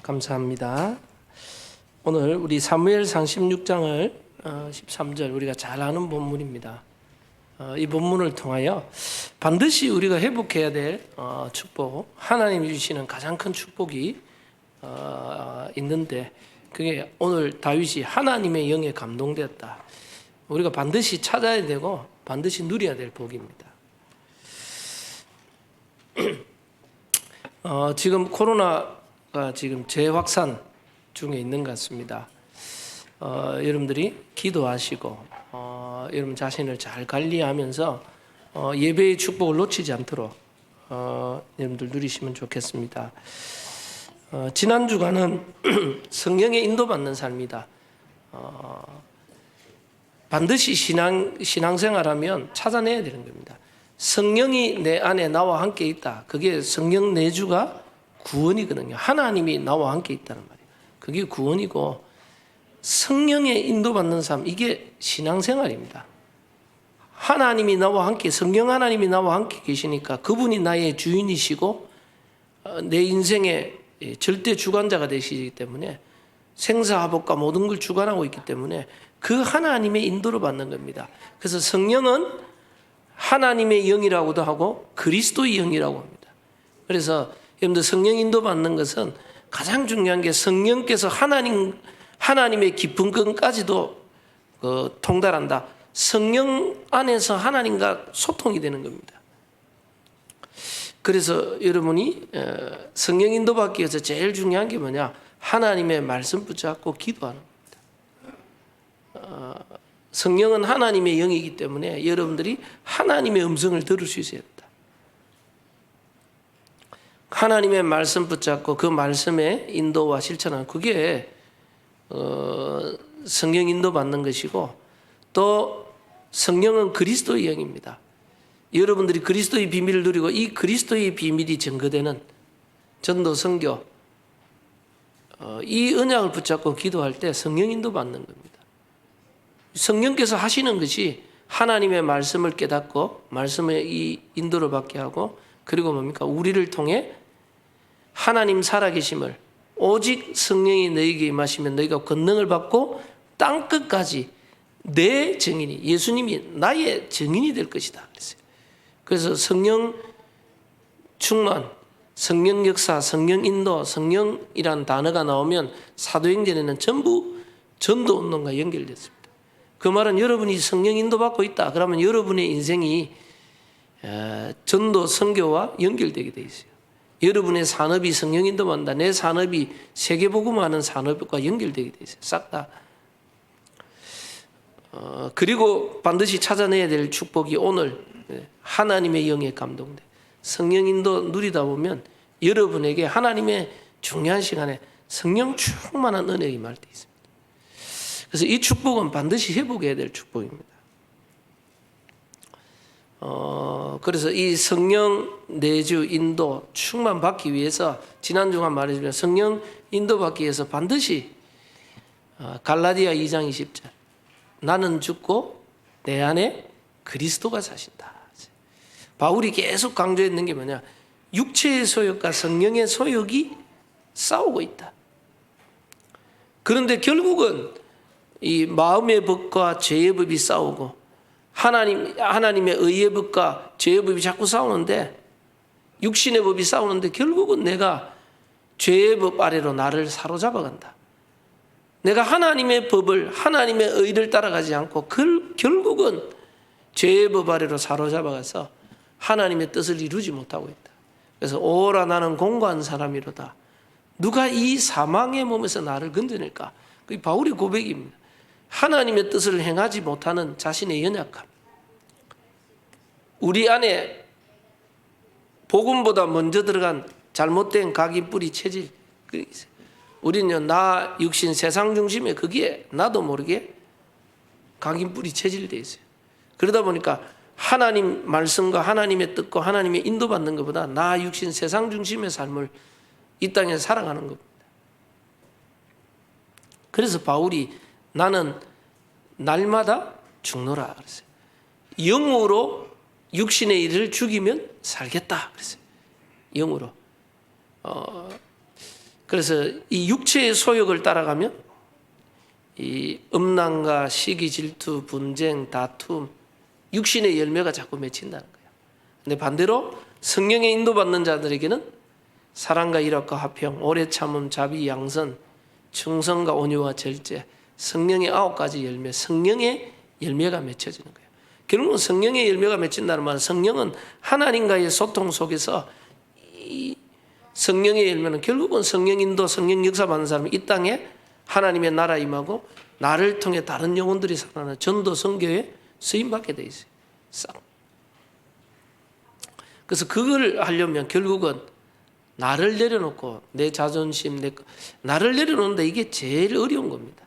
감사합니다. 오늘 우리 사무엘상 16장을 13절 우리가 잘 아는 본문입니다. 이 본문을 통하여 반드시 우리가 회복해야 될 축복, 하나님이 주시는 가장 큰 축복이 있는데 그게 오늘 다윗이 하나님의 영에 감동되었다. 우리가 반드시 찾아야 되고 반드시 누려야 될 복입니다. 지금 코로나가 지금 재확산 중에 있는 것 같습니다. 여러분들이 기도하시고 여러분 자신을 잘 관리하면서 예배의 축복을 놓치지 않도록 여러분들 누리시면 좋겠습니다. 지난 주간은 성령의 인도받는 삶이다. 반드시 신앙생활하면 찾아내야 되는 겁니다. 성령이 내 안에 나와 함께 있다. 그게 성령 내주가 구원이거든요. 하나님이 나와 함께 있다는 말이에요. 그게 구원이고 성령의 인도받는 삶, 이게 신앙생활입니다. 하나님이 나와 함께, 성령 하나님이 나와 함께 계시니까 그분이 나의 주인이시고 내 인생의 절대 주관자가 되시기 때문에 생사화복과 모든 걸 주관하고 있기 때문에 그 하나님의 인도를 받는 겁니다. 그래서 성령은 하나님의 영이라고도 하고 그리스도의 영이라고 합니다. 그래서 여러분들 성령 인도 받는 것은 가장 중요한 게 성령께서 하나님의 깊은 끈까지도 통달한다. 성령 안에서 하나님과 소통이 되는 겁니다. 그래서 여러분이 성령 인도 받기 위해서 제일 중요한 게 뭐냐? 하나님의 말씀 붙잡고 기도하는 겁니다. 성령은 하나님의 영이기 때문에 여러분들이 하나님의 음성을 들을 수 있어야 된다. 하나님의 말씀 붙잡고 그 말씀의 인도와 실천하는 그게 성령 인도 받는 것이고 또 성령은 그리스도의 영입니다. 여러분들이 그리스도의 비밀을 누리고 이 그리스도의 비밀이 증거되는 전도 선교 이 언약을 붙잡고 기도할 때 성령 인도 받는 겁니다. 성령께서 하시는 것이 하나님의 말씀을 깨닫고 말씀의 이 인도를 받게 하고 그리고 뭡니까? 우리를 통해 하나님 살아계심을 오직 성령이 너희에게 임하시면 너희가 권능을 받고 땅끝까지 내 증인이 예수님이 나의 증인이 될 것이다 그랬어요. 그래서 성령 충만, 성령 역사, 성령 인도, 성령이란 단어가 나오면 사도행전에는 전부 전도 운동과 연결됐습니다. 그 말은 여러분이 성령 인도받고 있다. 그러면 여러분의 인생이 전도 선교와 연결되게 돼 있어요. 여러분의 산업이 성령 인도받는다. 내 산업이 세계복음하는 산업과 연결되게 돼 있어요. 싹 다. 그리고 반드시 찾아내야 될 축복이 오늘 하나님의 영에 감동돼. 성령 인도 누리다 보면 여러분에게 하나님의 중요한 시간에 성령 충만한 은혜가 임할 때 있습니다. 그래서 이 축복은 반드시 회복해야 될 축복입니다. 그래서 이 성령 내주 인도 충만 받기 위해서 지난 주간 말해주면 성령 인도 받기 위해서 반드시 갈라디아 2장 20절 나는 죽고 내 안에 그리스도가 사신다. 바울이 계속 강조했는 게 뭐냐? 육체의 소욕과 성령의 소욕이 싸우고 있다. 그런데 결국은 이 마음의 법과 죄의 법이 싸우고 하나님의 의의 법과 죄의 법이 자꾸 싸우는데 육신의 법이 싸우는데 결국은 내가 죄의 법 아래로 나를 사로잡아간다. 내가 하나님의 법을 하나님의 의를 따라가지 않고 결국은 죄의 법 아래로 사로잡아가서 하나님의 뜻을 이루지 못하고 있다. 그래서 오라 나는 공고한 사람이로다. 누가 이 사망의 몸에서 나를 건져낼까? 그게 바울의 고백입니다. 하나님의 뜻을 행하지 못하는 자신의 연약함. 우리 안에 복음보다 먼저 들어간 잘못된 각인 뿌리 체질. 우리는 나 육신 세상 중심에 거기에 나도 모르게 각인 뿌리 체질되어 있어요. 그러다 보니까 하나님 말씀과 하나님의 뜻과 하나님의 인도받는 것보다 나 육신 세상 중심의 삶을 이 땅에 살아가는 겁니다. 그래서 바울이 나는 날마다 죽노라 그랬어요. 영으로 육신의 일을 죽이면 살겠다 그랬어요. 영으로. 그래서 이 육체의 소욕을 따라가면 이 음란과 시기, 질투, 분쟁, 다툼, 육신의 열매가 자꾸 맺힌다는 거예요. 근데 반대로 성령의 인도받는 자들에게는 사랑과 일합과 화평, 오래 참음, 자비, 양선, 충성과 온유와 절제, 성령의 9가지 열매, 성령의 열매가 맺혀지는 거예요. 결국은 성령의 열매가 맺힌다는 말은 성령은 하나님과의 소통 속에서 이 성령의 열매는 결국은 성령 인도, 성령 역사 받는 사람이 이 땅에 하나님의 나라 임하고 나를 통해 다른 영혼들이 살아나는 전도 선교에 쓰임받게 돼 있어요. 그래서 그걸 하려면 결국은 나를 내려놓고 내 자존심, 나를 내려놓는데 이게 제일 어려운 겁니다.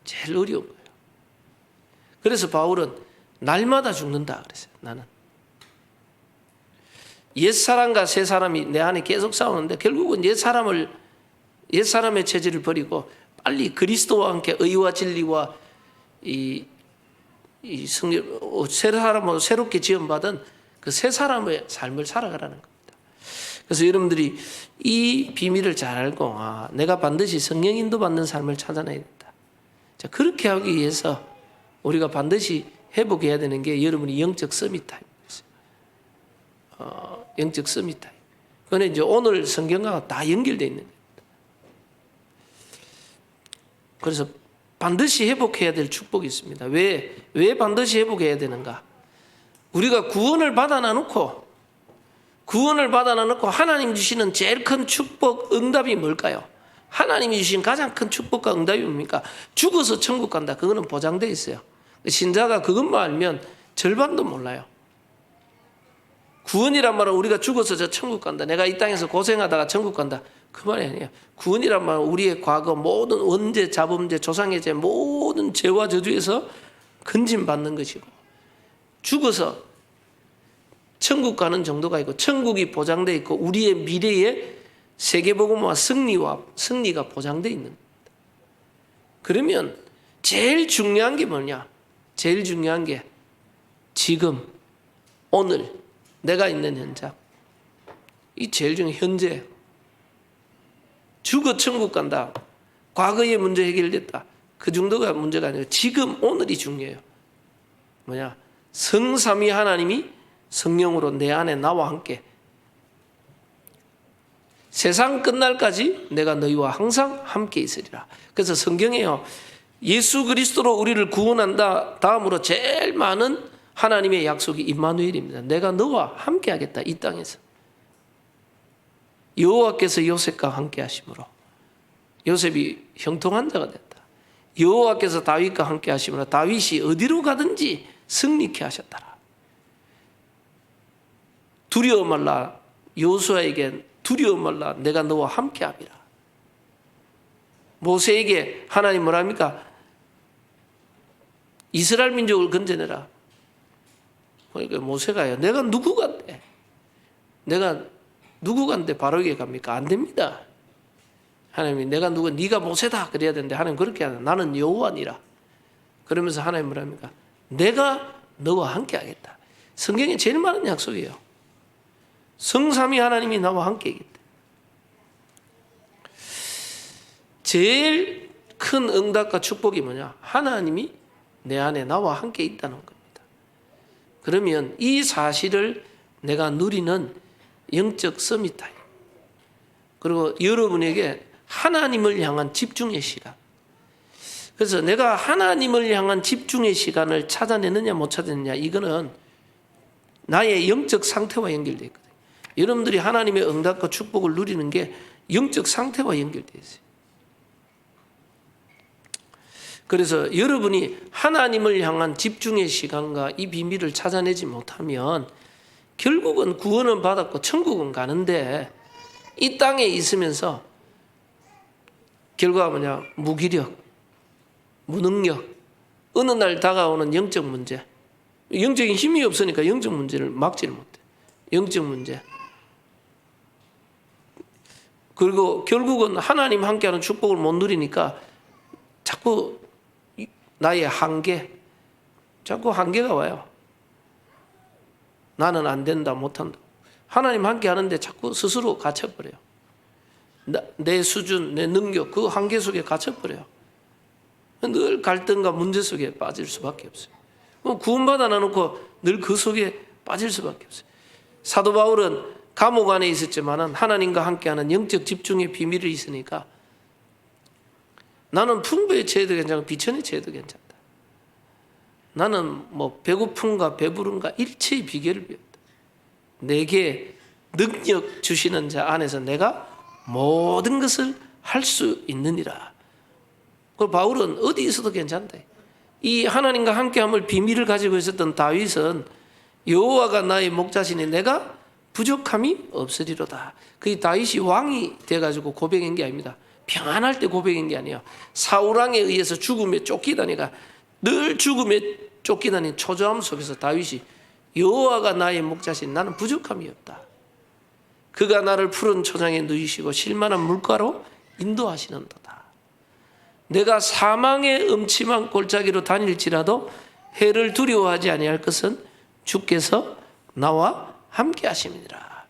제일 어려운 거예요. 그래서 바울은 날마다 죽는다 그랬어요. 나는 옛사람과 새사람이 내 안에 계속 싸우는데 결국은 옛사람의 체질을 버리고 빨리 그리스도와 함께 의와 진리와 이 성령, 새 사람으로 새롭게 지음받은 그 새 사람의 삶을 살아가라는 겁니다. 그래서 여러분들이 이 비밀을 잘 알고 내가 반드시 성령 인도 받는 삶을 찾아내야 된다. 자, 그렇게 하기 위해서 우리가 반드시 회복해야 되는 게 여러분이 영적 서밋 타임이었어요. 영적 서밋 타임. 그건 이제 오늘 성경과 다 연결되어 있는 겁니다. 그래서 반드시 회복해야 될 축복이 있습니다. 왜 반드시 회복해야 되는가? 우리가 구원을 받아 놓고 하나님 주시는 제일 큰 축복 응답이 뭘까요? 하나님이 주신 가장 큰 축복과 응답이 뭡니까? 죽어서 천국 간다. 그거는 보장되어 있어요. 신자가 그것만 알면 절반도 몰라요. 구원이란 말은 우리가 죽어서 저 천국 간다. 내가 이 땅에서 고생하다가 천국 간다. 그 말이 아니에요. 구원이란 말은 우리의 과거 모든 원죄, 자범죄, 조상의 죄 모든 죄와 저주에서 건진받는 것이고 죽어서 천국 가는 정도가 있고 천국이 보장되어 있고 우리의 미래에 세계복음화 승리가 보장되어 있는 겁니다. 그러면 제일 중요한 게 뭐냐? 제일 중요한 게 지금 오늘 내가 있는 현장 이 제일 중요한 현재 죽어 천국 간다. 과거의 문제 해결됐다. 그 정도가 문제가 아니라 지금 오늘이 중요해요. 뭐냐? 성삼위 하나님이 성령으로 내 안에 나와 함께 세상 끝날까지 내가 너희와 항상 함께 있으리라. 그래서 성경에요. 예수 그리스도로 우리를 구원한다. 다음으로 제일 많은 하나님의 약속이 임마누엘입니다. 내가 너와 함께 하겠다. 이 땅에서. 여호와께서 요셉과 함께 하심으로 요셉이 형통한 자가 됐다. 여호와께서 다윗과 함께 하심으로 다윗이 어디로 가든지 승리케 하셨더라. 두려워 말라. 여호수아에게 두려워 말라. 내가 너와 함께 함이라. 모세에게 하나님 뭐라 합니까? 이스라엘 민족을 건져내라. 그러니까 모세가요. 내가 누구 간대? 내가 누구 간데 바로에게 갑니까? 안 됩니다. 하나님이 네가 모세다 그래야 되는데 하나님 그렇게 하는 나는 여호와니라. 그러면서 하나님 뭐라 합니까? 내가 너와 함께 하겠다. 성경에 제일 많은 약속이에요. 성삼위 하나님이 나와 함께 하겠다. 제일 큰 응답과 축복이 뭐냐? 하나님이 내 안에 나와 함께 있다는 겁니다. 그러면 이 사실을 내가 누리는 영적 서밋 타임. 그리고 여러분에게 하나님을 향한 집중의 시간. 그래서 내가 하나님을 향한 집중의 시간을 찾아내느냐 못 찾아내느냐 이거는 나의 영적 상태와 연결되어 있거든요. 여러분들이 하나님의 응답과 축복을 누리는 게 영적 상태와 연결되어 있어요. 그래서 여러분이 하나님을 향한 집중의 시간과 이 비밀을 찾아내지 못하면 결국은 구원은 받았고 천국은 가는데 이 땅에 있으면서 결과가 뭐냐? 무기력, 무능력, 어느 날 다가오는 영적 문제. 영적인 힘이 없으니까 영적 문제를 막지를 못해. 영적 문제. 그리고 결국은 하나님 함께하는 축복을 못 누리니까 자꾸 나의 한계, 자꾸 한계가 와요. 나는 안 된다, 못한다. 하나님 함께 하는데 자꾸 스스로 갇혀버려요. 내 수준, 내 능력 그 한계 속에 갇혀버려요. 늘 갈등과 문제 속에 빠질 수밖에 없어요. 구원받아 놓고 늘 그 속에 빠질 수밖에 없어요. 사도 바울은 감옥 안에 있었지만은 하나님과 함께하는 영적 집중의 비밀이 있으니까 나는 풍부에 처해도 괜찮고 비천에 처해도 괜찮다. 나는 뭐 배고픔과 배부름과 일체의 비결을 배웠다. 내게 능력 주시는 자 안에서 내가 모든 것을 할 수 있느니라. 그 바울은 어디 있어도 괜찮다. 이 하나님과 함께함을 비밀을 가지고 있었던 다윗은 여호와가 나의 목자시니 내가 부족함이 없으리로다. 그 다윗이 왕이 돼가지고 고백한 게 아닙니다. 평안할 때 고백한 게 아니에요. 사울 왕에 의해서 죽음에 쫓기다니까 늘 죽음에 쫓기다니 초조함 속에서 다윗이 여호와가 나의 목자시니 나는 부족함이 없다. 그가 나를 푸른 초장에 누이시고 실만한 물가로 인도하시는도다. 내가 사망의 음침한 골짜기로 다닐지라도 해를 두려워하지 아니할 것은 주께서 나와 함께 하심이니라.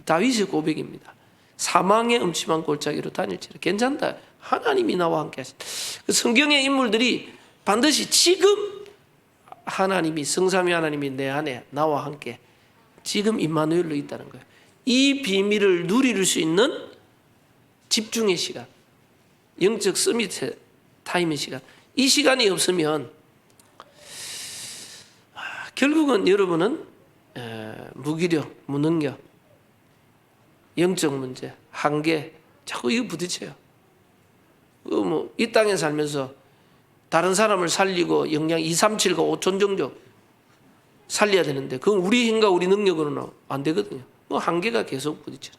다윗의 고백입니다. 사망의 음침한 골짜기로 다닐지라도 괜찮다. 하나님이 나와 함께 하신다. 성경의 인물들이 반드시 지금 하나님이 성삼위 하나님이 내 안에 나와 함께 지금 임마누엘로 있다는 거예요. 이 비밀을 누릴 수 있는 집중의 시간, 영적 서밋 타임의 시간, 이 시간이 없으면 결국은 여러분은 무기력, 무능력, 영적 문제, 한계 자꾸 이거 부딪혀요. 이 땅에 살면서 다른 사람을 살리고 영양 2, 3, 7과 5천 정도 살려야 되는데 그건 우리 힘과 우리 능력으로는 안 되거든요. 한계가 계속 부딪혀요.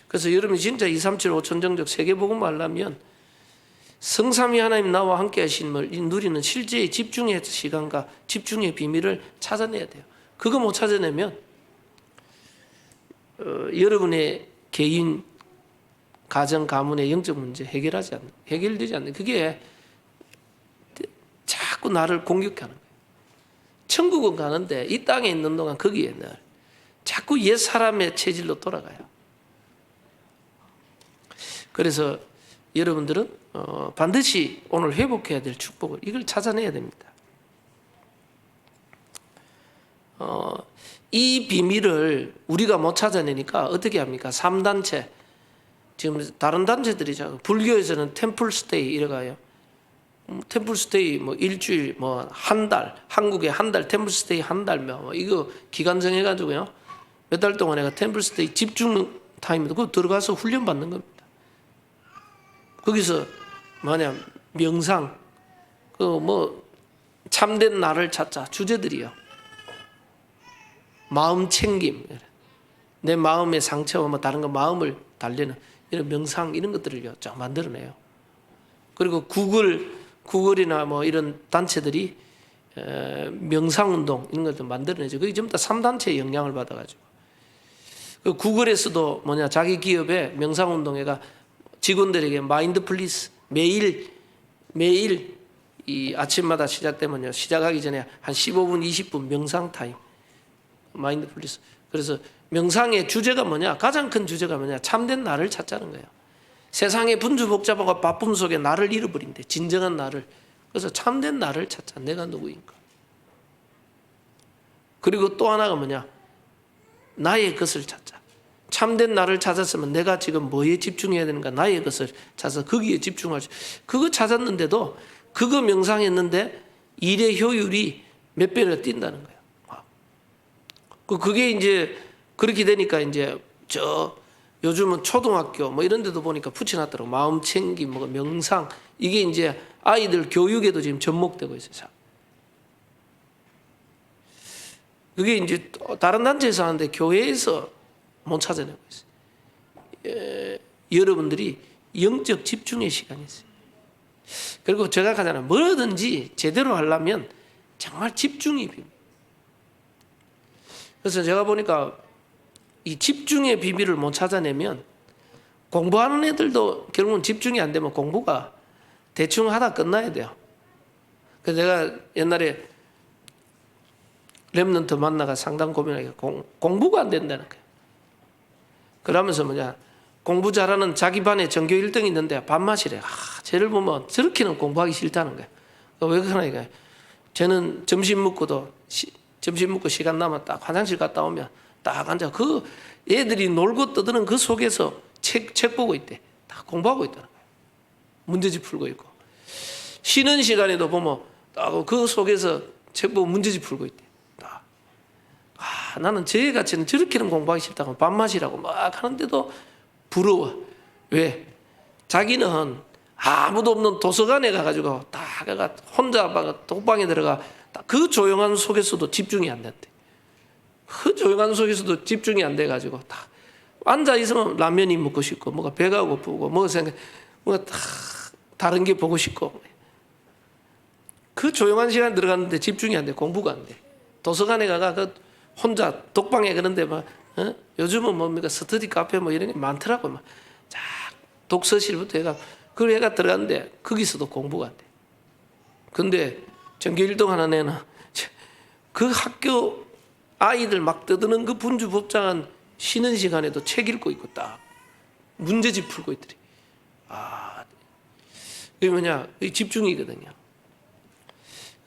그래서 여러분이 진짜 2, 3, 7, 5천 정도 세계복음을 하려면 성삼위 하나님 나와 함께 하심을 누리는 실제의 집중의 시간과 집중의 비밀을 찾아내야 돼요. 그거 못 찾아내면 여러분의 개인, 가정, 가문의 영적 문제 해결되지 않는 그게 자꾸 나를 공격하는 거예요. 천국은 가는데 이 땅에 있는 동안 거기에 늘 자꾸 옛 사람의 체질로 돌아가요. 그래서 여러분들은 반드시 오늘 회복해야 될 축복을 이걸 찾아내야 됩니다. 이 비밀을 우리가 못 찾아내니까 어떻게 합니까? 3단체 지금 다른 단체들이죠. 불교에서는 템플스테이 이래가요. 템플스테이 뭐 일주일 뭐 한 달, 한국에 한 달 템플스테이 한 달 뭐 이거 기간 정해가지고요. 몇 달 동안 내가 템플스테이 집중 타임도 그거 들어가서 훈련 받는 겁니다. 거기서 뭐냐 명상 그 뭐 참된 나를 찾자 주제들이요. 마음 챙김, 내 마음의 상처와 뭐 다른 거 마음을 달래는 이런 명상 이런 것들을요 쫙 만들어내요. 그리고 구글이나 뭐 이런 단체들이 명상 운동 이런 것들 만들어내죠. 그게 전부 다 3단체의 영향을 받아가지고 그 구글에서도 뭐냐 자기 기업의 명상 운동회가 직원들에게 마인드풀리스 매일 이 아침마다 시작되면요 시작하기 전에 한 15분 20분 명상 타임 마인드풀리스. 그래서 명상의 주제가 뭐냐 가장 큰 주제가 뭐냐 참된 나를 찾자는 거예요. 세상의 분주복잡하고 바쁨 속에 나를 잃어버린대. 진정한 나를. 그래서 참된 나를 찾자. 내가 누구인가. 그리고 또 하나가 뭐냐 나의 것을 찾자. 참된 나를 찾았으면 내가 지금 뭐에 집중해야 되는가 나의 것을 찾아서 거기에 집중할 수. 그거 찾았는데도 그거 명상했는데 일의 효율이 몇 배로 뛴다는 거예요. 그게 이제 그렇게 되니까 이제 요즘은 초등학교 뭐 이런 데도 보니까 붙여놨더라고. 마음 챙김, 뭐 명상 이게 이제 아이들 교육에도 지금 접목되고 있어요. 그게 이제 다른 단체에서 하는데 교회에서 못 찾아내고 있어요. 여러분들이 영적 집중의 시간이 있어요. 그리고 제가 가잖아요. 뭐든지 제대로 하려면 정말 집중이 필요해요. 그래서 제가 보니까 이 집중의 비밀을 못 찾아내면 공부하는 애들도 결국은 집중이 안 되면 공부가 대충 하다 끝나야 돼요. 그래서 제가 옛날에 렘넌트 만나가 상담 고민하니까 공부가 안 된다는 거예요. 그러면서 뭐냐 공부 잘하는 자기 반에 전교 1등이 있는데 밥맛이래. 쟤를 보면 저렇게는 공부하기 싫다는 거야. 왜 그러나 이거야. 쟤는 점심 먹고 시간 나면 딱 화장실 갔다 오면 딱 앉아. 그 애들이 놀고 떠드는 그 속에서 책 보고 있대. 다 공부하고 있다는 거야. 문제집 풀고 있고. 쉬는 시간에도 보면 딱 그 속에서 책 보고 문제집 풀고 있대. 나는 저희같이는 저렇게는 공부하기 싫다고 밥맛이라고 막 하는데도 부러워. 왜? 자기는 아무도 없는 도서관에 가가지고 딱 혼자 독방에 들어가 그 조용한 속에서도 집중이 안 된대. 그 조용한 속에서도 집중이 안 돼가지고 딱 앉아 있으면 라면이 먹고 싶고 뭐가 배가 고프고 뭐가 딱 다른 게 보고 싶고 그 조용한 시간에 들어갔는데 집중이 안 돼. 공부가 안 돼. 도서관에 가가 그 혼자 독방에 그런데 막 요즘은 뭡니까 스터디 카페 뭐 이런 게 많더라고. 막 독서실부터 해가 그 애가 들어갔는데 거기서도 공부가 안 돼. 근데 전교 1등 하는 애는 그 학교 아이들 막 떠드는 그 분주법장한 쉬는 시간에도 책 읽고 있고 딱 문제집 풀고 있더리. 이게 뭐냐? 이 집중이거든요.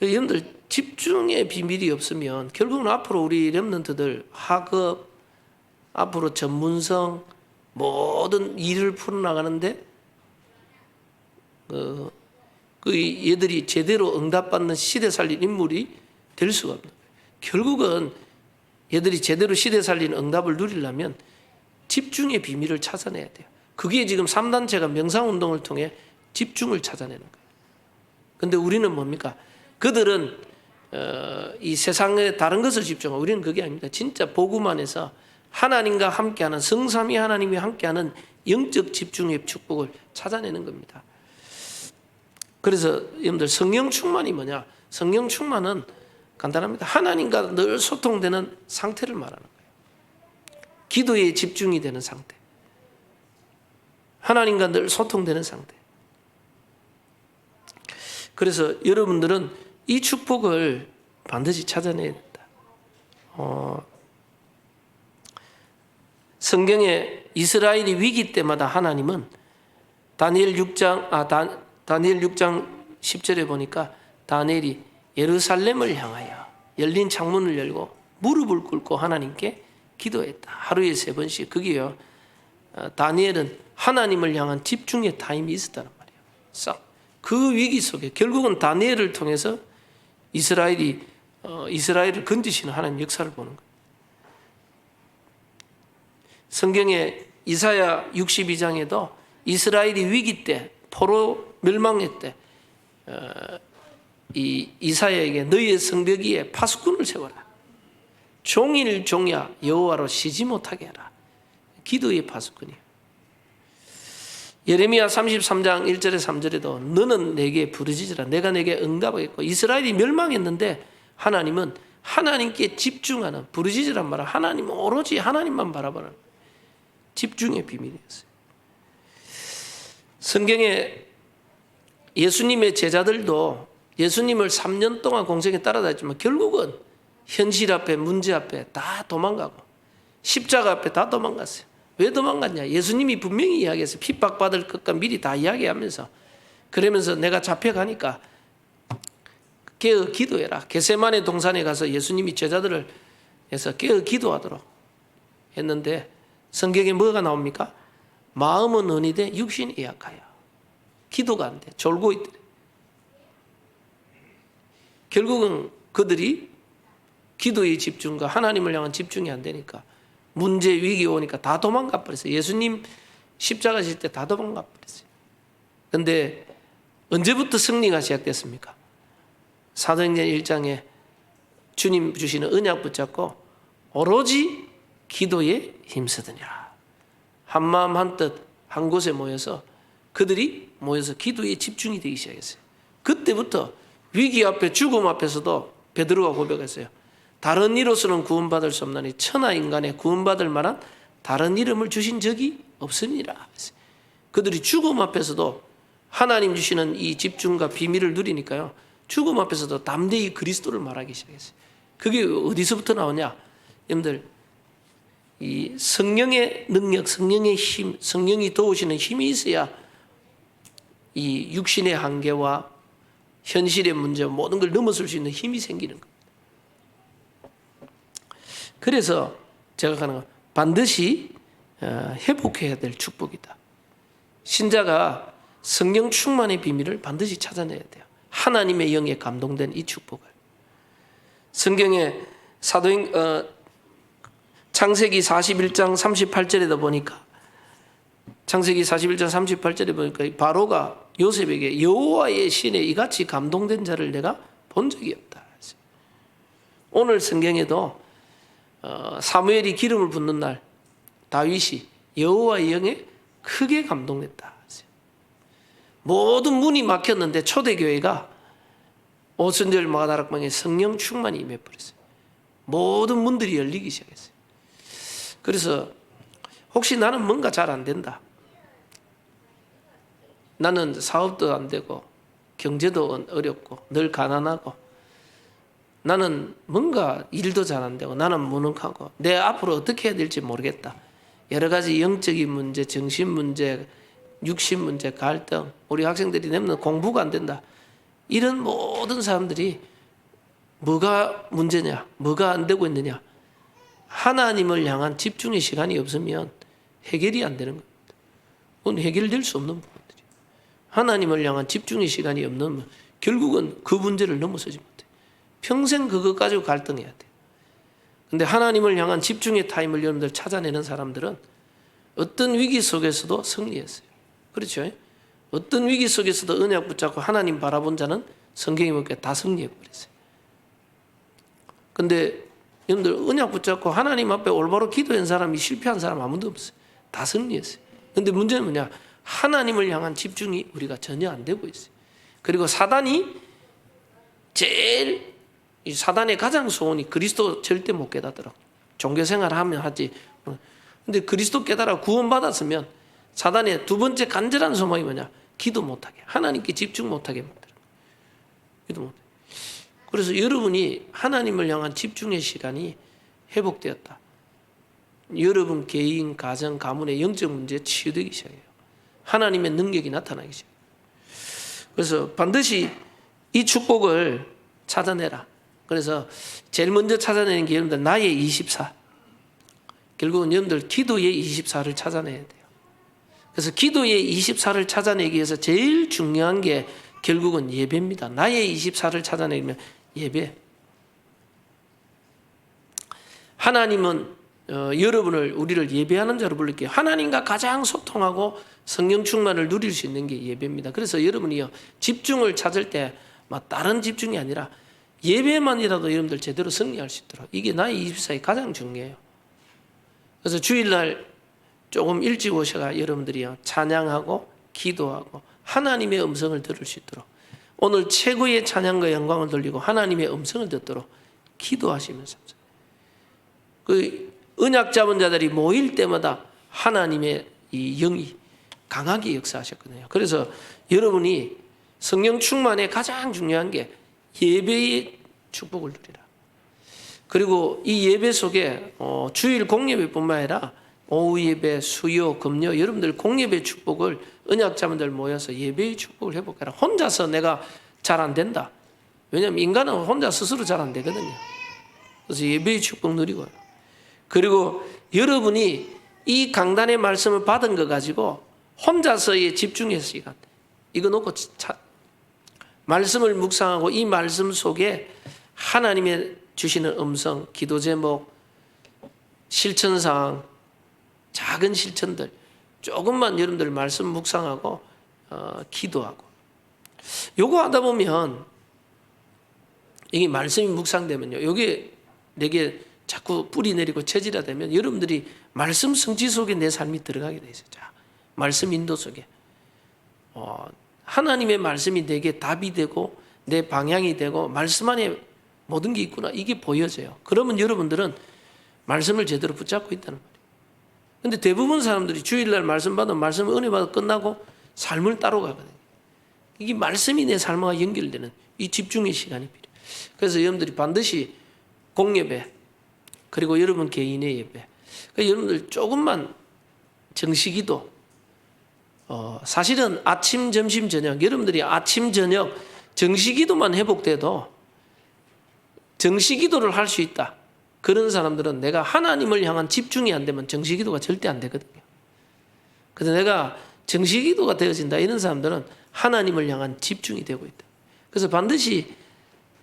여러분들 집중의 비밀이 없으면 결국은 앞으로 우리 렘넌트들 학업, 앞으로 전문성 모든 일을 풀어나가는데 그 얘들이 제대로 응답받는 시대 살린 인물이 될 수가 없는 거예요. 결국은 얘들이 제대로 시대 살린 응답을 누리려면 집중의 비밀을 찾아내야 돼요. 그게 지금 3단체가 명상운동을 통해 집중을 찾아내는 거예요. 근데 우리는 뭡니까? 그들은 이 세상의 다른 것을 집중하고 우리는 그게 아닙니다. 진짜 복음 안에서 하나님과 함께하는 성삼위 하나님이 함께하는 영적 집중의 축복을 찾아내는 겁니다. 그래서 여러분들 성령 충만이 뭐냐? 성령 충만은 간단합니다. 하나님과 늘 소통되는 상태를 말하는 거예요. 기도에 집중이 되는 상태. 하나님과 늘 소통되는 상태. 그래서 여러분들은 이 축복을 반드시 찾아내야 된다. 성경에 이스라엘이 위기 때마다 하나님은 다니엘 6장 10절에 보니까 다니엘이 예루살렘을 향하여 열린 창문을 열고 무릎을 꿇고 하나님께 기도했다. 하루에 3번씩. 그게요. 다니엘은 하나님을 향한 집중의 타임이 있었다는 말이에요. 그 위기 속에 결국은 다니엘을 통해서 이스라엘을 건지시는 하나님 역사를 보는 거예요. 성경의 이사야 62장에도 이스라엘이 위기 때 포로 멸망의 때 이 이사야에게 너희의 성벽 위에 파수꾼을 세워라. 종일 종야 여호와로 쉬지 못하게 하라. 기도의 파수꾼이에요. 예레미야 33장 1절에 3절에도 너는 내게 부르짖으라. 내가 내게 응답하겠고. 이스라엘이 멸망했는데 하나님은 하나님께 집중하는 부르짖으란 말은 하나님 오로지 하나님만 바라보는 집중의 비밀이었어요. 성경에 예수님의 제자들도 예수님을 3년 동안 공생에 따라다녔지만 결국은 현실 앞에 문제 앞에 다 도망가고 십자가 앞에 다 도망갔어요. 왜 도망갔냐? 예수님이 분명히 이야기했어요. 핍박받을 것과 미리 다 이야기하면서 그러면서 내가 잡혀가니까 깨어 기도해라. 겟세마네 동산에 가서 예수님이 제자들을 해서 깨어 기도하도록 했는데 성경에 뭐가 나옵니까? 마음은 언이되 육신이 약하여 기도가 안 돼. 졸고 있더래. 결국은 그들이 기도의 집중과 하나님을 향한 집중이 안 되니까 문제 위기 오니까 다 도망가 버렸어요. 예수님 십자가 질 때 다 도망가 버렸어요. 그런데 언제부터 승리가 시작됐습니까? 사도행전 1장에 주님 주시는 언약 붙잡고 오로지 기도에 힘쓰더니라. 한마음 한뜻 한 곳에 모여서 그들이 모여서 기도에 집중이 되기 시작했어요. 그때부터 위기 앞에 죽음 앞에서도 베드로가 고백했어요. 다른 이로서는 구원받을 수 없나니 천하 인간에 구원받을 만한 다른 이름을 주신 적이 없으니라. 그들이 죽음 앞에서도 하나님 주시는 이 집중과 비밀을 누리니까요. 죽음 앞에서도 담대히 그리스도를 말하기 시작했어요. 그게 어디서부터 나오냐? 여러분들 이 성령의 능력, 성령의 힘, 성령이 도우시는 힘이 있어야 이 육신의 한계와 현실의 문제 모든 걸 넘어설 수 있는 힘이 생기는 겁니다. 그래서 제가 하는 건 반드시 회복해야 될 축복이다. 신자가 성령 충만의 비밀을 반드시 찾아내야 돼요. 하나님의 영에 감동된 이 축복을. 성경에 창세기 41장 38절에다 보니까 창세기 41장 38절에 보니까 바로가 요셉에게 여호와의 신에 이같이 감동된 자를 내가 본 적이 없다. 오늘 성경에도 사무엘이 기름을 붓는 날 다윗이 여호와의 영에 크게 감동했다. 모든 문이 막혔는데 초대교회가 오순절 마가다락방에 성령 충만이 임해버렸어요. 모든 문들이 열리기 시작했어요. 그래서 혹시 나는 뭔가 잘 안 된다. 나는 사업도 안 되고 경제도 어렵고 늘 가난하고 나는 뭔가 일도 잘 안 되고 나는 무능하고 내 앞으로 어떻게 해야 될지 모르겠다. 여러 가지 영적인 문제, 정신 문제, 육신 문제, 갈등, 우리 학생들이 내면 공부가 안 된다. 이런 모든 사람들이 뭐가 문제냐, 뭐가 안 되고 있느냐. 하나님을 향한 집중의 시간이 없으면 해결이 안 되는 겁니다. 그건 해결될 수 없는 부분들이. 하나님을 향한 집중의 시간이 없는 결국은 그 문제를 넘어서지 못해. 평생 그것 가지고 갈등해야 돼요. 근데 하나님을 향한 집중의 타임을 여러분들 찾아내는 사람들은 어떤 위기 속에서도 승리했어요. 그렇죠? 어떤 위기 속에서도 언약 붙잡고 하나님 바라본 자는 성경에 보니까 다 승리해버렸어요. 근데 여러분들 언약 붙잡고 하나님 앞에 올바로 기도한 사람이 실패한 사람 아무도 없어요. 다 승리했어요. 근데 문제는 뭐냐? 하나님을 향한 집중이 우리가 전혀 안 되고 있어요. 그리고 사단이 사단의 가장 소원이 그리스도 절대 못 깨닫더라고요. 종교생활 하면 하지. 근데 그리스도 깨달아 구원받았으면 사단의 두 번째 간절한 소망이 뭐냐? 기도 못하게. 하나님께 집중 못하게 만들어. 기도 못하게. 그래서 여러분이 하나님을 향한 집중의 시간이 회복되었다. 여러분 개인, 가정, 가문의 영적 문제에 치유되기 시작해요. 하나님의 능력이 나타나기 시작해요. 그래서 반드시 이 축복을 찾아내라. 그래서 제일 먼저 찾아내는 게 여러분들 나의 24. 결국은 여러분들 기도의 24를 찾아내야 돼요. 그래서 기도의 24를 찾아내기 위해서 제일 중요한 게 결국은 예배입니다. 나의 24를 찾아내면 예배. 하나님은 우리를 예배하는 자로 부를게요. 하나님과 가장 소통하고 성령 충만을 누릴 수 있는 게 예배입니다. 그래서 여러분이요 집중을 찾을 때 막 다른 집중이 아니라 예배만이라도 여러분들 제대로 승리할 수 있도록 이게 나의 24이 가장 중요해요. 그래서 주일날 조금 일찍 오셔가 여러분들이요 찬양하고 기도하고 하나님의 음성을 들을 수 있도록 오늘 최고의 찬양과 영광을 돌리고 하나님의 음성을 듣도록 기도하시면서 그 언약 잡은 자들이 모일 때마다 하나님의 이 영이 강하게 역사하셨거든요. 그래서 여러분이 성령 충만의 가장 중요한 게 예배의 축복을 누리라. 그리고 이 예배 속에 주일 공예배뿐만 아니라 오후 예배, 수요, 금요 여러분들 공예배 축복을 언약자분들 모여서 예배의 축복을 회복해라. 혼자서 내가 잘 안 된다. 왜냐하면 인간은 혼자 스스로 잘 안 되거든요. 그래서 예배의 축복 누리고요. 그리고 여러분이 이 강단의 말씀을 받은 거 가지고 혼자서의 집중의 시간 이거 놓고 말씀을 묵상하고 이 말씀 속에 하나님의 주시는 음성, 기도 제목, 실천사항, 작은 실천들 조금만 여러분들 말씀 묵상하고 기도하고 요거 하다 보면 이게 말씀이 묵상되면요 요게 내게 자꾸 뿌리 내리고 체질화되면 여러분들이 말씀 성취 속에 내 삶이 들어가게 돼 있어요. 자, 말씀 인도 속에 하나님의 말씀이 내게 답이 되고 내 방향이 되고 말씀 안에 모든 게 있구나 이게 보여져요. 그러면 여러분들은 말씀을 제대로 붙잡고 있다는 말이에요. 근데 대부분 사람들이 주일날 말씀 받으면 말씀 은혜 받아 끝나고 삶을 따로 가거든요. 이게 말씀이 내 삶과 연결되는 이 집중의 시간이 필요해요. 그래서 여러분들이 반드시 공예배 그리고 여러분 개인의 예배 그러니까 여러분들 조금만 정식기도, 사실은 아침, 점심, 저녁, 여러분들이 아침, 저녁 정식기도만 회복돼도 정식기도를 할 수 있다. 그런 사람들은 내가 하나님을 향한 집중이 안 되면 정식기도가 절대 안 되거든요. 그래서 내가 정식기도가 되어진다 이런 사람들은 하나님을 향한 집중이 되고 있다. 그래서 반드시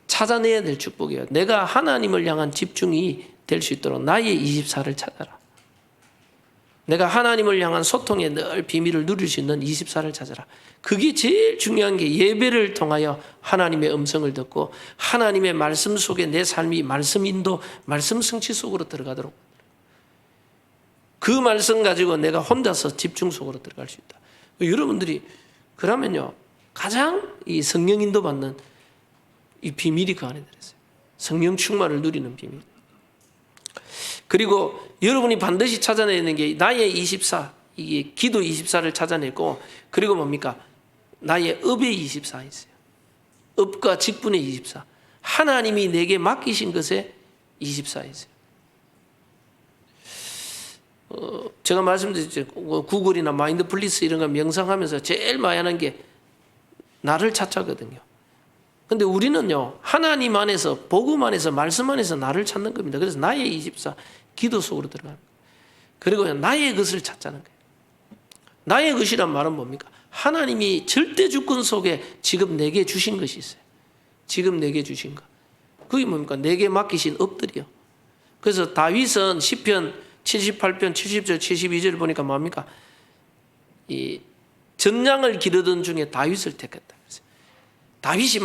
찾아내야 될 축복이에요. 내가 하나님을 향한 집중이 될 수 있도록 나의 24를 찾아라. 내가 하나님을 향한 소통에 늘 비밀을 누릴 수 있는 24를 찾아라. 그게 제일 중요한 게 예배를 통하여 하나님의 음성을 듣고 하나님의 말씀 속에 내 삶이 말씀 인도, 말씀 성취 속으로 들어가도록, 그 말씀 가지고 내가 혼자서 집중 속으로 들어갈 수 있다. 여러분들이 그러면요, 가장 이 성령 인도 받는 이 비밀이 그 안에 들어있어요. 성령 충만을 누리는 비밀. 그리고 여러분이 반드시 찾아내야 되는 게 나의 24, 이게 기도 24를 찾아내고, 그리고 뭡니까? 나의 업의 24 있어요. 업과 직분의 24. 하나님이 내게 맡기신 것에 24 있어요. 제가 말씀드렸죠. 구글이나 마인드플리스 이런 거 명상하면서 제일 많이 하는 게 나를 찾자거든요. 근데 우리는요, 하나님 안에서, 복음 안에서, 말씀 안에서 나를 찾는 겁니다. 그래서 나의 24, 기도 속으로 들어가는 거예요. 그리고 나의 것을 찾자는 거예요. 나의 것이란 말은 뭡니까? 하나님이 절대 주권 속에 지금 내게 주신 것이 있어요. 지금 내게 주신 것. 그게 뭡니까? 내게 맡기신 업들이요. 그래서 다윗은 시편 78편 70절 72절 보니까 뭡니까? 이 전량을 기르던 중에 다윗을 택했다. 다윗이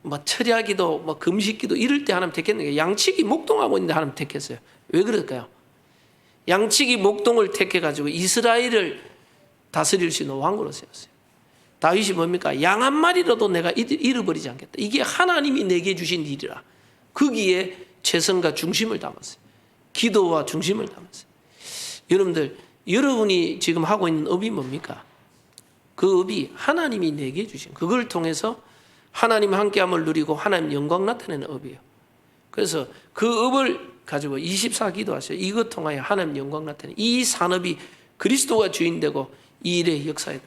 막 철야기도, 금식기도 이럴 때 하나님 택했는데, 양치기 목동하고 있는데 하나님 택했어요. 왜 그럴까요? 양치기 목동을 택해가지고 이스라엘을 다스릴 수 있는 왕으로 세웠어요. 다윗이 뭡니까? 양 한 마리라도 내가 잃어버리지 않겠다. 이게 하나님이 내게 주신 일이라. 거기에 최선과 중심을 담았어요. 기도와 중심을 담았어요. 여러분들, 여러분이 지금 하고 있는 업이 뭡니까? 그 업이 하나님이 내게 주신, 그걸 통해서 하나님 함께함을 누리고 하나님 영광 나타내는 업이에요. 그래서 그 업을 가지고 24 기도하세요. 이것 통하여 하나님 영광 나타내는 이 산업이 그리스도가 주인되고 이 일의 역사에.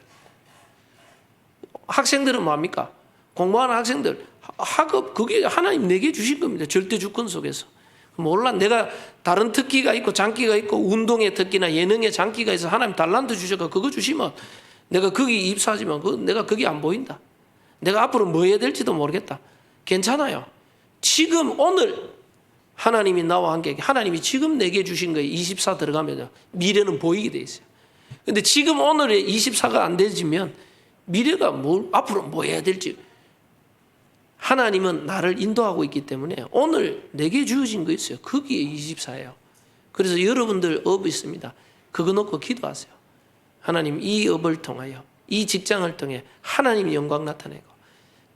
학생들은 뭡니까? 공부하는 학생들, 학업, 그게 하나님 내게 주신 겁니다. 절대 주권 속에서. 몰라, 내가 다른 특기가 있고 장기가 있고 운동의 특기나 예능의 장기가 있어 하나님 달란트 주셔서 그거 주시면 내가 거기 입사하지만 내가 거기 안 보인다. 내가 앞으로 뭐 해야 될지도 모르겠다. 괜찮아요. 지금 오늘 하나님이 나와 함께, 하나님이 지금 내게 주신 거에 24 들어가면 미래는 보이게 돼 있어요. 근데 지금 오늘의 24가 안 되지면 미래가 앞으로 뭐 해야 될지, 하나님은 나를 인도하고 있기 때문에 오늘 내게 주어진 거 있어요. 거기에 24예요. 그래서 여러분들 업이 있습니다. 그거 놓고 기도하세요. 하나님, 이 업을 통하여, 이 직장을 통해 하나님의 영광 나타내고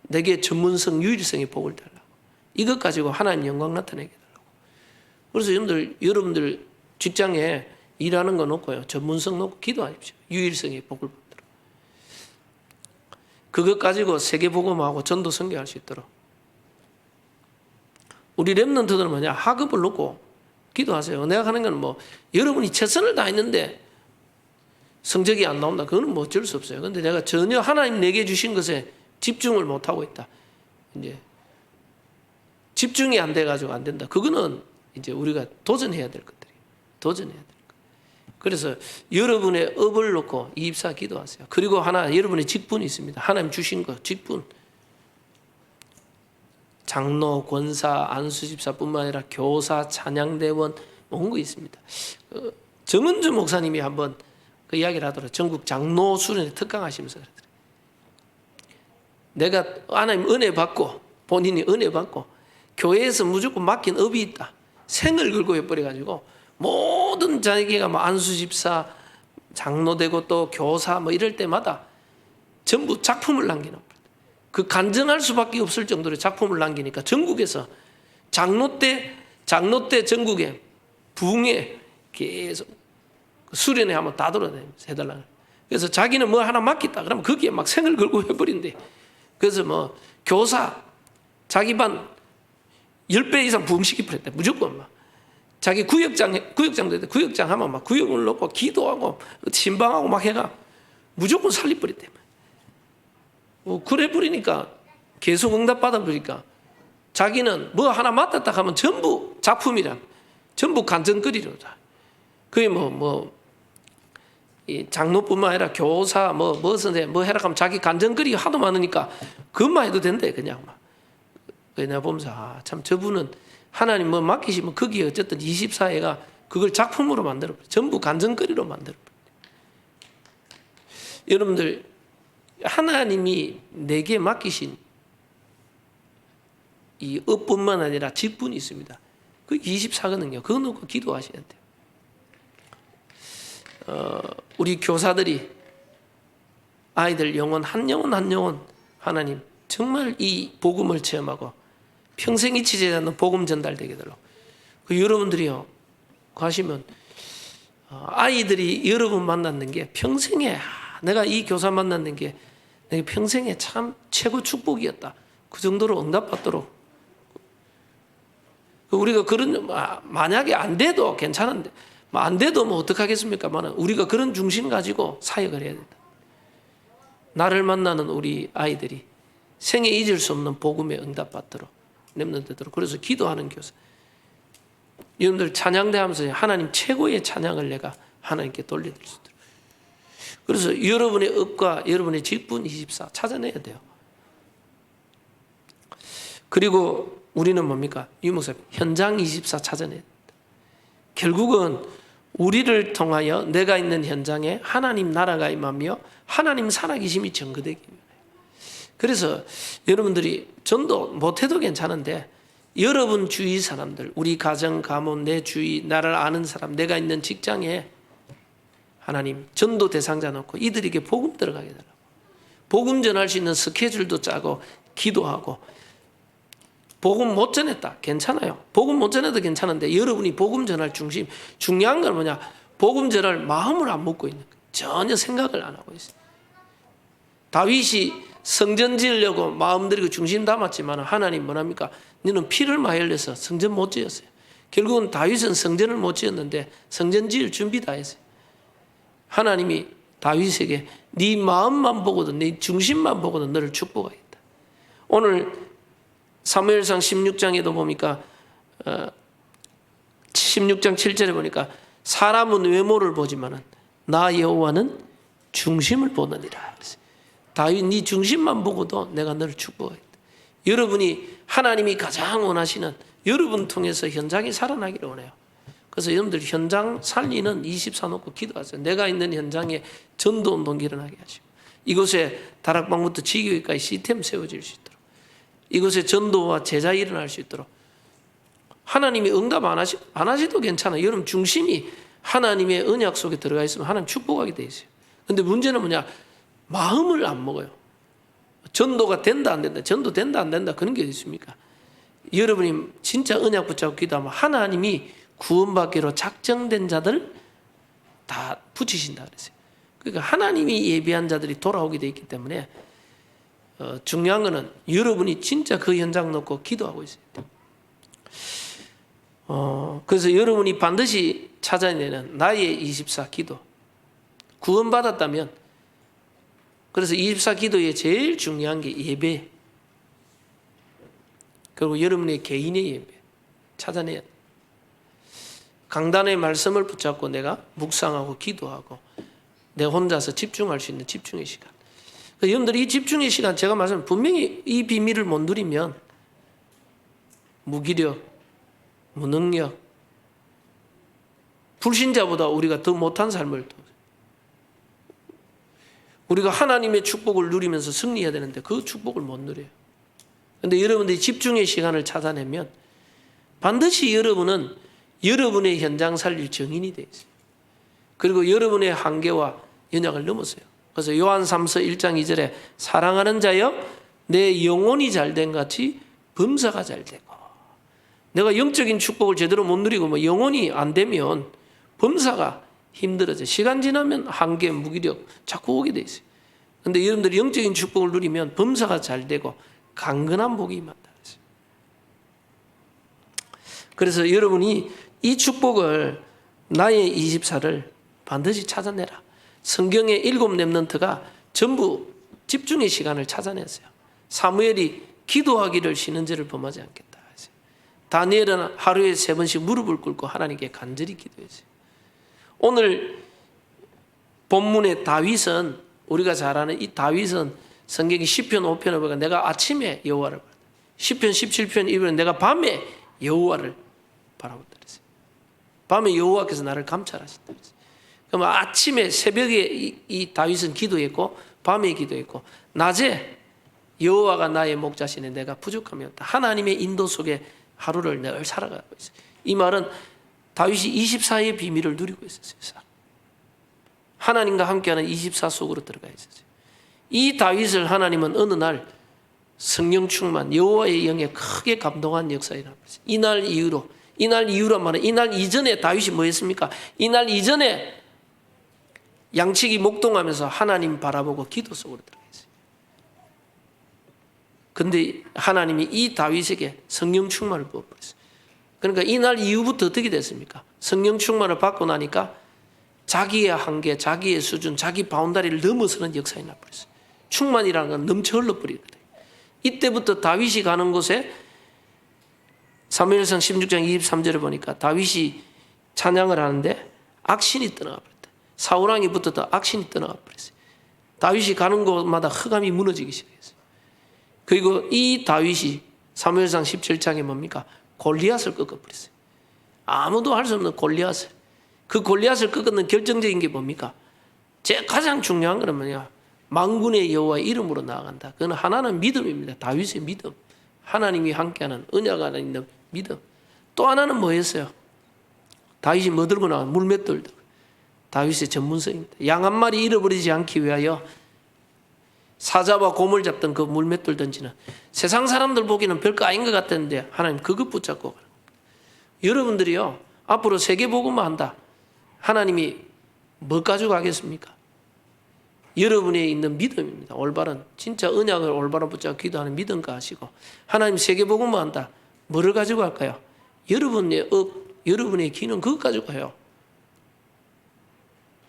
내게 전문성, 유일성의 복을 달라고, 이것 가지고 하나님 영광 나타내게 달라고. 그래서 여러분들 직장에 일하는 거 놓고요, 전문성 놓고 기도하십시오. 유일성의 복을 받도록. 그것 가지고 세계복음하고 전도 선교할 수 있도록. 우리 렘넌트들은 뭐냐, 학업을 놓고 기도하세요. 내가 하는 건 여러분이 최선을 다했는데 성적이 안 나온다. 그거는 어쩔 수 없어요. 근데 내가 전혀 하나님 내게 주신 것에 집중을 못 하고 있다. 이제 집중이 안 돼가지고 안 된다. 그거는 이제 우리가 도전해야 될 것들이에요. 도전해야 될 것. 그래서 여러분의 업을 놓고 24 기도하세요. 그리고 하나, 여러분의 직분이 있습니다. 하나님 주신 거, 직분. 장로, 권사, 안수집사뿐만 아니라 교사, 찬양대원, 온 거 있습니다. 정은주 목사님이 한번 그 이야기를 하더라고요. 전국 장로 수련회 특강하시면서 그러더라고요. 내가 하나님 은혜 받고, 본인이 은혜 받고 교회에서 무조건 맡긴 업이 있다. 생을 걸고 해버려가지고 모든 자기가 안수집사, 장로되고 또 교사 이럴 때마다 전부 작품을 남기는 거예요. 그 간증할 수밖에 없을 정도로 작품을 남기니까 전국에서 장로 때 전국에 부흥회 계속 수련회 하면 다 돌아다니면서 해달라고. 그래서 자기는 뭐 하나 맡겼다 그러면 거기에 막 생을 걸고 해버린대. 그래서 교사 자기 반 10배 이상 부흥시키 버렸대. 무조건 자기 구역장도 있대. 구역장 하면 막 구역을 놓고 기도하고 신방하고 막 해가 무조건 살리버렸대. 그래 버리니까 계속 응답 받아 버리니까 자기는 뭐 하나 맡았다 하면 전부 작품이란, 전부 간증거리로다. 그게 이 장로뿐만 아니라 교사 선생님 해라 하면 자기 간증거리 하도 많으니까 그것만 해도 된대. 그냥 막. 내가 보면서 참 저분은 하나님 맡기시면 거기에 어쨌든 24회가 그걸 작품으로 만들어버려. 전부 간증거리로 만들어버려. 여러분들 하나님이 내게 맡기신 이 업뿐만 아니라 직분이 있습니다. 그 24거든요. 그거 놓고 기도하셔야 돼요. 우리 교사들이 아이들 영혼 한 영혼 하나님 정말 이 복음을 체험하고 평생 잊히지 않는 복음 전달되게 되도록 여러분들이요 가시면 아이들이 여러분 만났는 게 평생에 내가 이 교사 만났는 게 내 평생에 참 최고 축복이었다. 그 정도로 응답받도록 우리가 그런 만약에 안 돼도 괜찮은데 안 돼도 어떡하겠습니까만 우리가 그런 중심 가지고 사역을 해야 된다. 나를 만나는 우리 아이들이 생에 잊을 수 없는 복음에 응답받도록 렘넌트들도록 그래서 기도하는 교사. 여러분들 찬양대 하면서 하나님 최고의 찬양을 내가 하나님께 돌려드릴 수 있도록. 그래서 여러분의 업과 여러분의 직분 24 찾아내야 돼요. 그리고 우리는 뭡니까? 유목사님 현장 24 찾아내야 된다. 결국은 우리를 통하여 내가 있는 현장에 하나님 나라가 임하며 하나님 살아계심이 증거되기 위해. 그래서 여러분들이 전도 못해도 괜찮은데 여러분 주위 사람들, 우리 가정, 가문, 내 주위, 나를 아는 사람, 내가 있는 직장에 하나님 전도 대상자 놓고 이들에게 복음 들어가게 되라고. 복음 전할 수 있는 스케줄도 짜고 기도하고 복음 못 전했다. 괜찮아요. 복음 못 전해도 괜찮은데 여러분이 복음 전할 중심, 중요한 건 뭐냐? 복음 전할 마음을 안 먹고 있는 거예요. 전혀 생각을 안 하고 있어요. 다윗이 성전 지으려고 마음 들이고 중심 담았지만 하나님 뭐랍니까? 너는 피를 많이 흘려서 성전 못 지었어요. 결국은 다윗은 성전을 못 지었는데 성전 지을 준비 다 했어요. 하나님이 다윗에게 네 마음만 보고도 네 중심만 보고도 너를 축복하겠다. 오늘 사무엘상 16장에도 보니까 16장 7절에 보니까 사람은 외모를 보지만은 나 여호와는 중심을 보느니라. 다윗 네 중심만 보고도 내가 너를 축복하겠다. 여러분이 하나님이 가장 원하시는 여러분 통해서 현장이 살아나기를 원해요. 그래서 여러분들 현장 살리는 24 놓고 기도하세요. 내가 있는 현장에 전도운동 일어나게 하시고 이곳에 다락방부터 지교회까지 시스템 세워질 수 있도록 이곳에 전도와 제자 일어날 수 있도록 하나님이 응답 안 하셔도 괜찮아요. 여러분 중심이 하나님의 언약 속에 들어가 있으면 하나님 축복하게 돼 있어요. 그런데 문제는 뭐냐? 마음을 안 먹어요. 전도가 된다 안 된다, 전도 된다 안 된다 그런 게 있습니까? 여러분이 진짜 언약 붙잡고 기도하면 하나님이 구원받기로 작정된 자들 다 붙이신다 그랬어요. 그러니까 하나님이 예비한 자들이 돌아오게 돼 있기 때문에 중요한 거는 여러분이 진짜 그 현장 놓고 기도하고 있어요. 그래서 여러분이 반드시 찾아내는 나의 24 기도 구원받았다면 그래서 24 기도에 제일 중요한 게 예배 그리고 여러분의 개인의 예배 찾아내야 돼. 강단의 말씀을 붙잡고 내가 묵상하고 기도하고 내 혼자서 집중할 수 있는 집중의 시간. 여러분들이 이 집중의 시간 제가 말씀 분명히 이 비밀을 못 누리면 무기력, 무능력, 불신자보다 우리가 더 못한 삶을 우리가 하나님의 축복을 누리면서 승리해야 되는데 그 축복을 못 누려요. 그런데 여러분들이 집중의 시간을 찾아내면 반드시 여러분은 여러분의 현장 살릴 증인이 되어 있어요. 그리고 여러분의 한계와 연약을 넘었어요. 그래서 요한 3서 1장 2절에 사랑하는 자여 내 영혼이 잘된 같이 범사가 잘되고 내가 영적인 축복을 제대로 못 누리고 영혼이 안 되면 범사가 힘들어져. 시간 지나면 한계, 무기력 자꾸 오게 돼 있어요. 그런데 여러분들이 영적인 축복을 누리면 범사가 잘 되고 강건한 복이 임한다. 그래서 여러분이 이 축복을 나의 24를 반드시 찾아내라. 성경의 7 렘넌트가 전부 집중의 시간을 찾아냈어요. 사무엘이 기도하기를 쉬는 죄를 범하지 않겠다. 다니엘은 하루에 3번씩 무릎을 꿇고 하나님께 간절히 기도했어요. 오늘 본문의 다윗은, 우리가 잘 아는 이 다윗은 성경이 시편 5편을 보니까 내가 아침에 여호와를 바라보다, 시편 17편 2편은 내가 밤에 여호와를 바라보다 그랬어요. 밤에 여호와께서 나를 감찰하신다 그랬어요. 그럼 아침에 새벽에 이 다윗은 기도했고 밤에 기도했고 낮에 여호와가 나의 목자시네 내가 부족함이 없다. 하나님의 인도 속에 하루를 늘 살아가고 있어요. 이 말은 다윗이 24의 비밀을 누리고 있었어요. 하나님과 함께하는 24 속으로 들어가 있었어요. 이 다윗을 하나님은 어느 날 성령 충만, 여호와의 영에 크게 감동한 역사가 일어났어요. 이날 이후란 말은 이날 이전에 다윗이 뭐 했습니까? 이날 이전에 양치기 목동하면서 하나님 바라보고 기도 속으로 들어가 있어요. 근데 하나님이 이 다윗에게 성령 충만을 부어버렸어요. 그러니까 이날 이후부터 어떻게 됐습니까? 성령 충만을 받고 나니까 자기의 한계, 자기의 수준, 자기 바운다리를 넘어서는 역사가 나버렸어요. 충만이라는 건 넘쳐 흘러버리거든요. 이때부터 다윗이 가는 곳에 사무엘상 16장 23절에 보니까 다윗이 찬양을 하는데 악신이 떠나가 버렸다. 사울왕이 붙었다 악신이 떠나가 버렸어요. 다윗이 가는 곳마다 흑암이 무너지기 시작했어요. 그리고 이 다윗이 사무엘상 17장에 뭡니까? 골리앗을 꺾어버렸어요. 아무도 할 수 없는 골리앗을. 그 골리앗을 꺾는 결정적인 게 뭡니까? 가장 중요한 건 뭐냐? 만군의 여호와의 이름으로 나아간다. 그건 하나는 믿음입니다. 다윗의 믿음. 하나님이 함께하는 은혜가 하나 있는 믿음. 또 하나는 뭐였어요? 다윗이 뭐 들고 나가? 물맷돌. 다윗의 전문성입니다. 양 한 마리 잃어버리지 않기 위하여 사자와 곰을 잡던 그 물맷돌 던지는, 세상 사람들 보기에는 별거 아닌 것 같았는데 하나님 그것 붙잡고 가는 겁니다. 여러분들이요 앞으로 세계복음만 한다. 하나님이 뭐 가지고 가겠습니까? 여러분에 있는 믿음입니다. 올바른 진짜 언약을 올바로 붙잡고 기도하는 믿음과 하시고, 하나님 세계복음만 한다. 뭐를 가지고 할까요? 여러분의 여러분의 기능 그것 가지고 해요.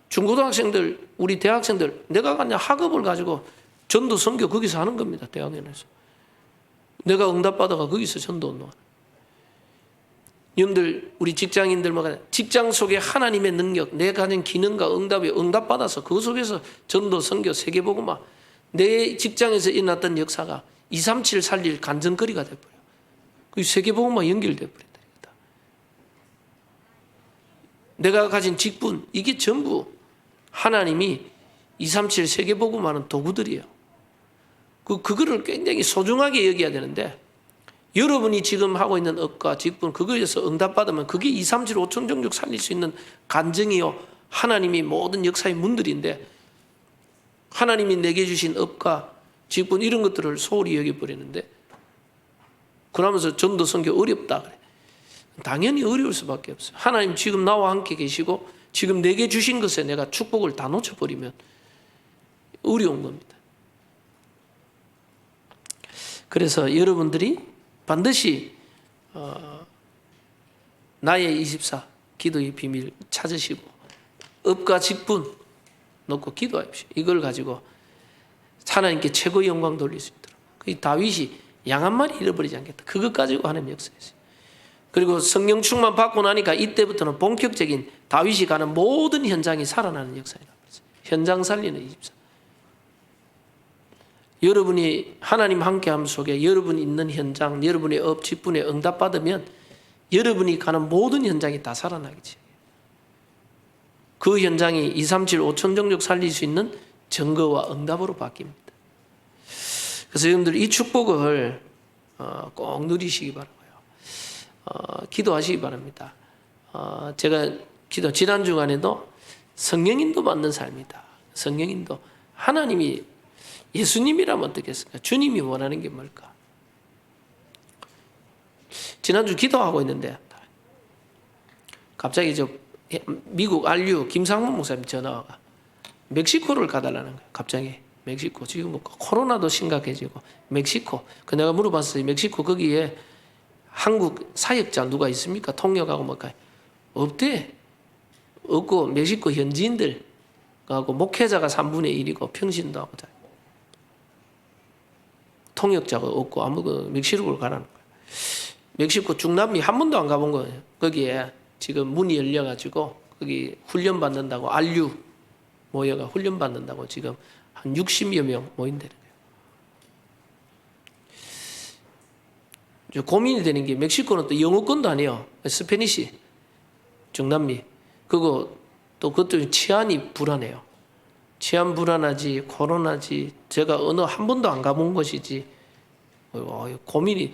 중고등학생들, 우리 대학생들, 내가 그냥 학업을 가지고 전도 선교 거기서 하는 겁니다. 대학원에서. 내가 응답받아가 거기서 전도 운동하는. 여러분들, 우리 직장인들만 직장 속에 하나님의 능력, 내 가진 기능과 응답에 응답받아서 그 속에서 전도, 선교, 세계복음화, 내 직장에서 일어났던 역사가 237 살릴 간증거리가 돼버려요. 그 세계복음화 연결돼 버린다. 내가 가진 직분, 이게 전부 하나님이 237 세계복음화는 도구들이에요. 그거를 굉장히 소중하게 여겨야 되는데, 여러분이 지금 하고 있는 업과 직분, 그거에서 응답받으면 그게 237 5천정juk 살릴 수 있는 간증이요, 하나님이 모든 역사의 문들인데, 하나님이 내게 주신 업과 직분 이런 것들을 소홀히 여겨버리는데, 그러면서 전도 선교 어렵다 그래. 당연히 어려울 수밖에 없어요. 하나님 지금 나와 함께 계시고 지금 내게 주신 것에 내가 축복을 다 놓쳐버리면 어려운 겁니다. 그래서 여러분들이 반드시 나의 24 기도의 비밀 찾으시고 업과 직분 놓고 기도하십시오. 이걸 가지고 하나님께 최고의 영광 돌릴 수 있도록. 그 다윗이 양 한 마리 잃어버리지 않겠다. 그것 가지고 하는 역사였어요. 그리고 성령 충만 받고 나니까 이때부터는 본격적인 다윗이 가는 모든 현장이 살아나는 역사가 나왔어요. 현장 살리는 24. 여러분이 하나님 함께함 속에 여러분이 있는 현장, 여러분의 업, 직분에 응답받으면 여러분이 가는 모든 현장이 다 살아나겠지. 그 현장이 237 5천정juk 살릴 수 있는 증거와 응답으로 바뀝니다. 그래서 여러분들 이 축복을 꼭 누리시기 바라고요. 기도하시기 바랍니다. 제가 지난 주간에도 성령인도 받는 삶이다. 성령인도 하나님이 예수님이라면 어떻겠습니까? 주님이 원하는 게 뭘까? 지난주 기도하고 있는데 갑자기 미국 RU 김상문 목사님 전화가 멕시코를 가달라는 거예요. 갑자기 멕시코 지금 뭐 코로나도 심각해지고 멕시코. 그 내가 물어봤어요. 멕시코 거기에 한국 사역자 누가 있습니까? 통역하고 뭘까? 없대. 없고 멕시코 현지인들 하고 목회자가 3분의 1이고 평신도 하고 다. 통역자가 없고 아무도 멕시코를 가라는 거야. 멕시코 중남미 한 번도 안 가본 거예요. 거기에 지금 문이 열려가지고 거기 훈련 받는다고 RU 모여가 훈련 받는다고 지금 한 60여 명 모인다는 거예요. 고민이 되는 게 멕시코는 또 영어권도 아니에요. 스페니시 중남미 그거 또 그것도 치안이 불안해요. 치안 불안하지 코로나지 제가 어느 한 번도 안 가본 것이지 고민이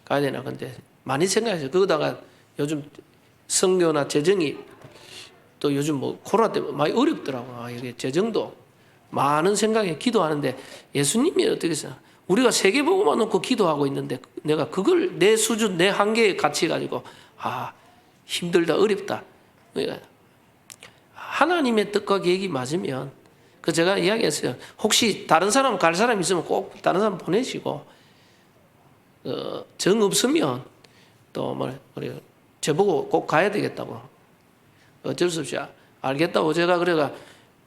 가야 되나 근데 많이 생각해서 거기다가 요즘 선교나 재정이 또 요즘 뭐 코로나 때문에 많이 어렵더라고. 이게 재정도 많은 생각에 기도하는데 예수님이 어떻게 했어요? 우리가 세계복음만 놓고 기도하고 있는데 내가 그걸 내 수준 내 한계에 같이 가지고 힘들다 어렵다. 그러니까 하나님의 뜻과 계획이 맞으면 그 제가 이야기했어요. 혹시 다른 사람 갈 사람 있으면 꼭 다른 사람 보내시고 정 없으면 또 저보고 꼭 가야 되겠다고 어쩔 수 없이 알겠다고 제가 그래가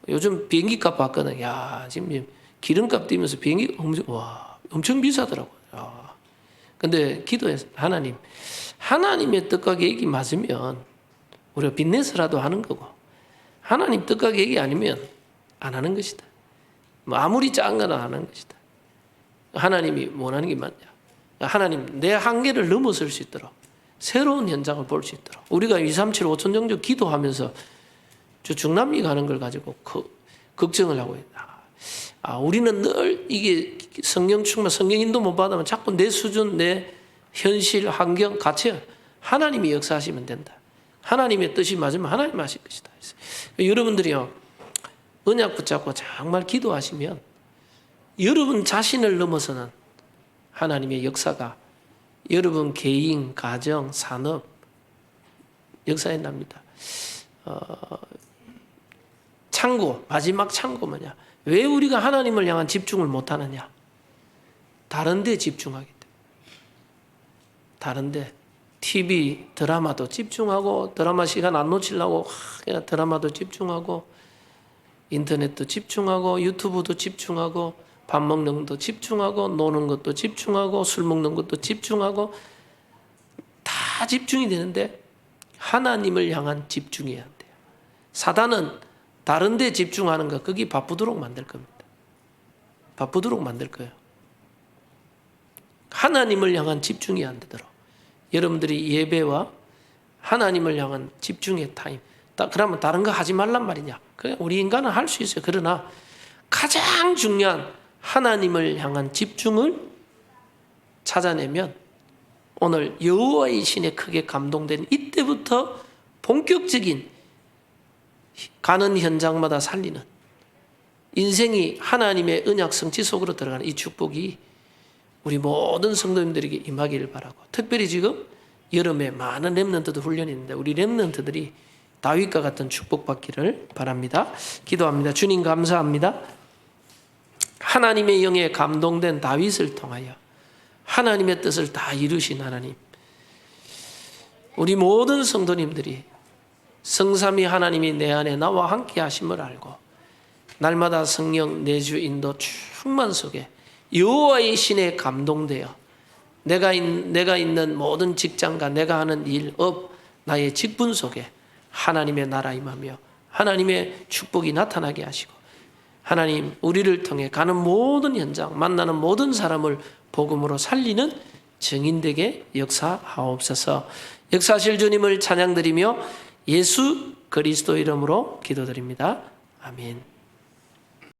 요즘 비행기값 봤거든. 야 지금 기름값 뛰면서 비행기 엄청 비싸더라고. 근데 기도해서 하나님의 뜻과 계획이 맞으면 우리가 빚내서라도 하는 거고 하나님 뜻과 계획이 아니면 안 하는 것이다. 아무리 작은 거나 하는 것이다. 하나님이 원하는 게 맞냐? 하나님 내 한계를 넘어설 수 있도록 새로운 현장을 볼 수 있도록 우리가 237 5천 정도 기도하면서 중남미 가는 걸 가지고 걱정을 하고 있다. 우리는 늘 이게 성령 충만 성령 인도 못 받으면 자꾸 내 수준 내 현실 환경 가치 하나님이 역사하시면 된다. 하나님의 뜻이 맞으면 하나님 하실 것이다. 여러분들이요 언약 붙잡고 정말 기도하시면 여러분 자신을 넘어서는 하나님의 역사가 여러분 개인, 가정, 산업 역사에 납니다. 마지막 창고 뭐냐? 왜 우리가 하나님을 향한 집중을 못하느냐? 다른 데 집중하기 때문에. 다른 데 TV, 드라마도 집중하고 드라마 시간 안 놓치려고 그냥 드라마도 집중하고 인터넷도 집중하고 유튜브도 집중하고 밥 먹는 것도 집중하고 노는 것도 집중하고 술 먹는 것도 집중하고 다 집중이 되는데 하나님을 향한 집중해야 돼요. 사단은 다른 데 집중하는 거 거기 바쁘도록 만들 겁니다. 바쁘도록 만들 거예요. 하나님을 향한 집중이 안 되도록 여러분들이 예배와 하나님을 향한 집중의 타임 그러면 다른 거 하지 말란 말이냐? 그냥 우리 인간은 할 수 있어요. 그러나 가장 중요한 하나님을 향한 집중을 찾아내면 오늘 여호와의 신에 크게 감동된 이때부터 본격적인 가는 현장마다 살리는 인생이 하나님의 언약 성취 속으로 들어가는 이 축복이 우리 모든 성도님들에게 임하기를 바라고 특별히 지금 여름에 많은 렘넌트들 훈련이 있는데 우리 렘넌트들이 다윗과 같은 축복받기를 바랍니다. 기도합니다. 주님 감사합니다. 하나님의 영에 감동된 다윗을 통하여 하나님의 뜻을 다 이루신 하나님 우리 모든 성도님들이 성삼위 하나님이 내 안에 나와 함께 하심을 알고 날마다 성령 내주 인도 충만 속에 여호와의 신에 감동되어 내가 있는 모든 직장과 내가 하는 일, 업, 나의 직분 속에 하나님의 나라 임하며 하나님의 축복이 나타나게 하시고 하나님 우리를 통해 가는 모든 현장 만나는 모든 사람을 복음으로 살리는 증인되게 역사하옵소서. 역사하실 주님을 찬양드리며 예수 그리스도 이름으로 기도드립니다. 아멘.